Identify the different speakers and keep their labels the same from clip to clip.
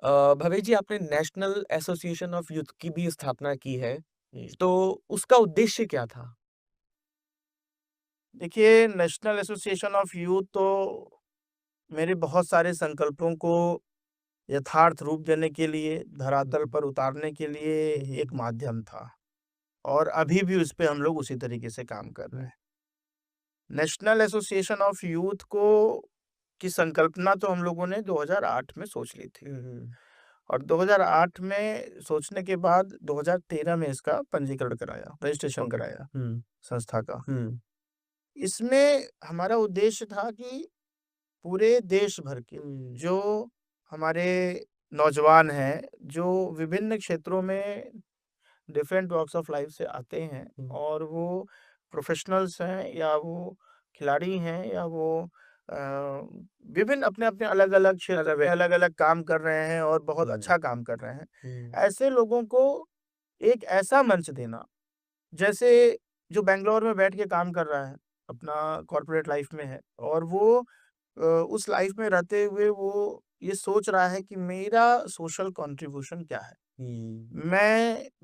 Speaker 1: भवेश जी, आपने national association of youth की भी स्थापना की है,
Speaker 2: जी।
Speaker 1: तो उसका उद्देश्य क्या था?
Speaker 2: देखिए, नेशनल एसोसिएशन ऑफ यूथ तो मेरे बहुत सारे संकल्पों को यथार्थ रूप देने के लिए, धरातल
Speaker 1: हुँ,
Speaker 2: पर उतारने के लिए
Speaker 1: हुँ,
Speaker 2: एक माध्यम था और अभी भी उस पे हम लोग उसी तरीके से काम कर रहे
Speaker 1: हुँ,
Speaker 2: हैं। नेशनल एसोसिएशन ऑफ यूथ को की संकल्पना तो हम लोगों ने 2008 में सोच ली थी
Speaker 1: हुँ, हुँ,
Speaker 2: और 2008 में सोचने के बाद 2013 में इसका पंजीकरण कराया, रजिस्ट्रेशन
Speaker 1: ओके।
Speaker 2: कराया
Speaker 1: हुँ,
Speaker 2: संस्था का।
Speaker 1: हुँ,
Speaker 2: इसमें हमारा उद्देश्य था कि पूरे देश भर के
Speaker 1: हुँ,
Speaker 2: जो हमारे नौजवान हैं, जो विभिन्न क्षेत्रों में डिफरेंट वॉक्स ऑफ लाइफ से आते हैं
Speaker 1: हुँ,
Speaker 2: और वो प्रोफेशनल्स हैं या वो खिलाड़ी हैं या वो अ, विभिन्न अपने-अपने अलग-अलग क्षेत्र में अलग-अलग काम कर रहे हैं और बहुत
Speaker 1: हुँ,
Speaker 2: अच्छा काम कर रहे हैं।
Speaker 1: हुँ,
Speaker 2: ऐसे लोगों को एक ऐसा मंच देना, जैसे जो बैंगलोर में बैठ के काम कर रहा है, अपना कॉर्पोरेट लाइफ में है और वो उस लाइफ में रहते हुए वो ये सोच रहा है कि मेरा सोशल कंट्रीब्यूशन क्या है?
Speaker 1: हुँ,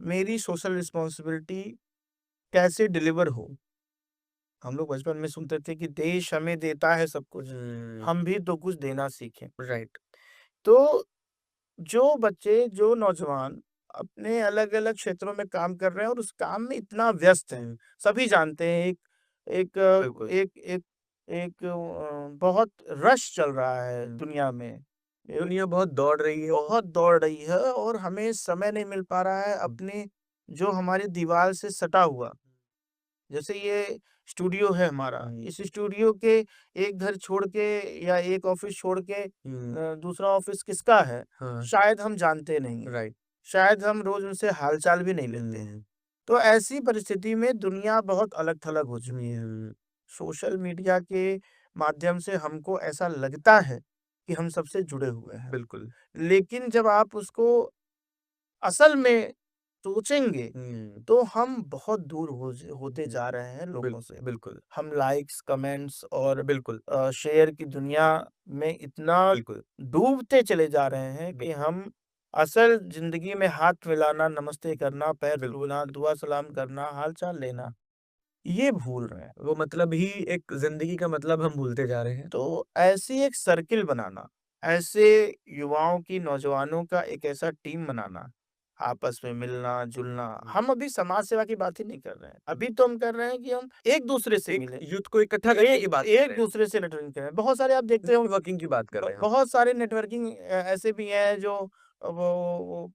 Speaker 2: मेरी सोशल रिस्पॉन्सिबिलिटी कैसे डिलीवर हो? हम लोग बचपन में सुनते थे कि देश हमें देता है सब कुछ,
Speaker 1: हुँ,
Speaker 2: हम भी तो कुछ देना सीखें।
Speaker 1: राइट।
Speaker 2: तो जो बच्चे, जो नौजवान अपने अलग-अलग क्षेत्रों में काम कर रहे हैं और उस काम में इतना व्यस्त हैं, सभी जानते हैं एक
Speaker 1: बिल्कुल।
Speaker 2: एक एक एक बहुत रश चल रहा है
Speaker 1: हुँ,
Speaker 2: दुनिया में। एक
Speaker 1: दुनिया बहुत दौड़ रही है।
Speaker 2: बहुत दौड़ रही है और हमें समय नहीं मिल पा रहा है
Speaker 1: हुँ,
Speaker 2: अपने जो हमारी दीवार से सटा हुआ, जैसे ये स्टूडियो है हमारा,
Speaker 1: हुँ,
Speaker 2: इस स्टूडियो के एक घर छोड़ के या एक ऑफ़िस छोड़ के
Speaker 1: हुँ,
Speaker 2: दूसरा ऑफ़िस किसका है,
Speaker 1: हाँ,
Speaker 2: शायद हम जानते नहीं हैं।
Speaker 1: राइट।
Speaker 2: शायद हम रोज़ उनसे हाल-चाल भी नहीं लेते हैं।
Speaker 1: हुँ,
Speaker 2: तो ऐसी परिस्थिति में दुनिया बहुत अलग-थलग हो चुकी है।
Speaker 1: हुँ,
Speaker 2: सोशल मीडिया के माध्यम से हमको ऐसा लगता है कि हम सबसे जुड़े हुए हैं।
Speaker 1: बिल्कुल।
Speaker 2: लेकिन जब आप उसको असल में सोचेंगे,
Speaker 1: हुँ,
Speaker 2: तो हम बहुत दूर होते
Speaker 1: हुँ,
Speaker 2: जा रहे हैं लोगों से।
Speaker 1: बिल्कुल,
Speaker 2: हम लाइक्स, कमेंट्स और
Speaker 1: बिल्कुल,
Speaker 2: शेयर की दुनिया में इतना
Speaker 1: बिल्कुल,
Speaker 2: डूबते चले जा रहे हैं
Speaker 1: बिल
Speaker 2: कि हम असल ज़िंदगी में हाथ मिलाना, नमस्ते करना, पैर
Speaker 1: बिल्कुल।
Speaker 2: छूना, दुआ सलाम करना, हाल-चाल लेना, ये भूल रहे हैं।
Speaker 1: वो मतलब ही एक ज़िंदगी का मतलब हम भूलते जा रहे हैं।
Speaker 2: तो ऐसी एक सर्किल बनाना, ऐसे युवाओं की, नौजवानों का एक ऐसा टीम बनाना, आपस में मिलना-जुलना,
Speaker 1: हुँ,
Speaker 2: हम अभी समाज सेवा की बात ही नहीं कर रहे हैं। अभी तो हम कर रहे हैं कि हम एक-दूसरे से
Speaker 1: एक
Speaker 2: मिलें,
Speaker 1: यूथ को इकट्ठा करने की बात कर रहे हैं,
Speaker 2: एक-दूसरे से नेटवर्किंग करें। बहुत सारे आप देखते हो
Speaker 1: नेटवर्किंग की बात कर रहे हैं हम।
Speaker 2: बहुत सारे नेटवर्किंग ऐसे भी हैं जो वो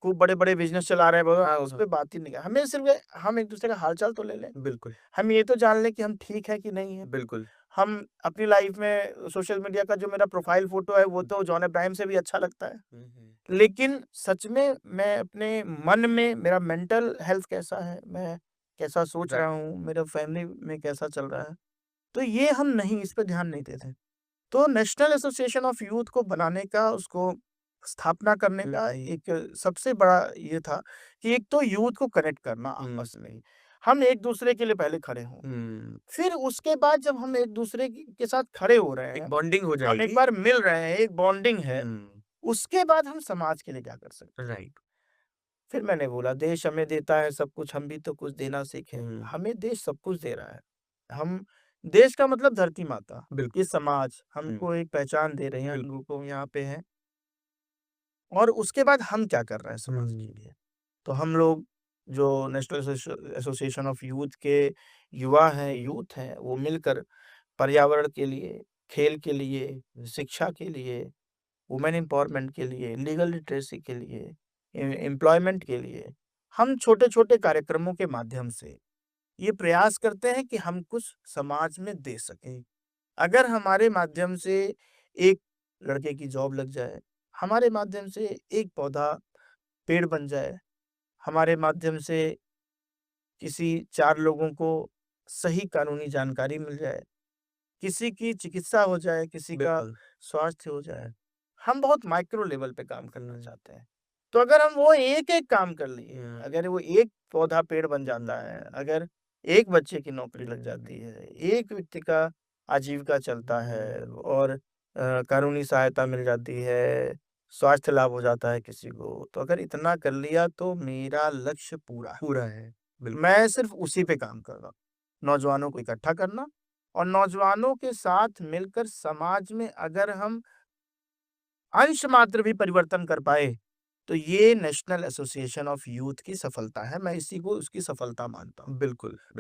Speaker 2: खूब बड़े-बड़े बिज़नेस चला रहे हैं,
Speaker 1: हाँ,
Speaker 2: उस
Speaker 1: हाँ,
Speaker 2: पे बात ही नहीं कर हमें सिर्फ़ हम एक-दूसरे का हाल-चाल तो ले लें।
Speaker 1: बिल्कुल,
Speaker 2: हम ये तो जान लें कि हम ठीक हैं कि नहीं हैं।
Speaker 1: बिल्कुल।
Speaker 2: हम अपनी लाइफ में सोशल मीडिया का जो मेरा प्रोफ़ाइल फ़ोटो है, वो
Speaker 1: हुँ,
Speaker 2: तो जॉन अब्राहम से भी अच्छा लगता है।
Speaker 1: हुँ, हुँ,
Speaker 2: लेकिन सच में मैं अपने मन में मेरा मेंटल हेल्थ कैसा है, मैं कैसा सोच रहा
Speaker 1: राइट।
Speaker 2: हूँ, मेरा फैमिली में कैसा चल रहा है, तो ये हम नहीं इस पे ध्यान नहीं देते। तो नेशनल एसोसिएशन ऑफ यूथ को बनाने का, उसको स्थापना करने
Speaker 1: हुँ,
Speaker 2: का
Speaker 1: हुँ,
Speaker 2: एक सबसे बड़ा ये था कि एक तो यूथ को कनेक्ट करना
Speaker 1: हुँ,
Speaker 2: आपस में। हम एक-दूसरे के लिए पहले खड़े हों।
Speaker 1: हुँ,
Speaker 2: फिर उसके बाद जब हम एक-दूसरे के साथ खड़े हो रहे
Speaker 1: एक
Speaker 2: हैं,
Speaker 1: बॉन्डिंग हो
Speaker 2: हम एक
Speaker 1: जाएगी।
Speaker 2: बार मिल रहे हैं, एक बॉन्डिंग है,
Speaker 1: हुँ,
Speaker 2: उसके बाद हम समाज के लिए क्या कर सकते हैं।
Speaker 1: राइट।
Speaker 2: फिर मैंने बोला देश हमें देता है सब कुछ, हम भी तो कुछ देना सीखें।
Speaker 1: हुँ,
Speaker 2: हमें देश सब कुछ दे रहा है। हम देश का मतलब धरती माता, ये
Speaker 1: बिल्कुल।
Speaker 2: समाज
Speaker 1: हुँ,
Speaker 2: हमको एक पहचान दे रहे हैं, हम
Speaker 1: बिल्कुल।
Speaker 2: लोगों को यहाँ पे हैं और उसके बाद हम क्या कर रहे हैं समाज के
Speaker 1: हुँ,
Speaker 2: लिए। तो हम लोग जो नेशनल एसोसिएशन ऑफ यूथ के युवा हैं, यूथ हैं, वो मिलकर पर्यावरण के लिए, खेल के लिए, शिक्षा के लिए, वुमेन एम्पावरमेंट के लिए, लीगल लिटरेसी के लिए, एम्प्लॉयमेंट के लिए, हम छोटे-छोटे कार्यक्रमों के माध्यम से ये प्रयास करते हैं कि हम कुछ समाज में दे सकें। अगर हमारे माध्यम से एक लड़के की जॉब लग जाए, हमारे माध्यम से एक पौधा पेड़ बन जाए, हमारे माध्यम से किसी 4 लोगों को सही कानूनी जानकारी मिल जाए, किसी की चिकित्सा हो जाए, किसी का
Speaker 1: बिल्कुल।
Speaker 2: स्वास्थ्य हो जाए, हम बहुत माइक्रो लेवल पे काम करना
Speaker 1: हुँ,
Speaker 2: चाहते हैं। तो अगर हम वो एक-एक काम कर लिए,
Speaker 1: हुँ,
Speaker 2: अगर वो एक पौधा पेड़ बन
Speaker 1: हुँ,
Speaker 2: जाता है, अगर एक बच्चे की नौकरी लग
Speaker 1: हुँ,
Speaker 2: जाती है, एक व्यक्ति का आजीविका चलता है
Speaker 1: हुँ,
Speaker 2: और कानूनी सहायता मिल जाती है, स्वास्थ्य लाभ हो जाता है किसी को। तो अगर इतना कर लिया तो मेरा लक्ष्य पूरा है।
Speaker 1: पूरा है। बिल्कुल।
Speaker 2: मैं सिर्फ़ उसी पे काम कर रहा हूँ। नौजवानों को इकट्ठा करना और नौजवानों के साथ मिलकर समाज में अगर हम अंश मात्र भी परिवर्तन कर पाए, तो ये नेशनल एसोसिएशन ऑफ यूथ की सफलता है। मैं इसी को उसकी सफलता मानता हूँ।
Speaker 1: बिल्कुल।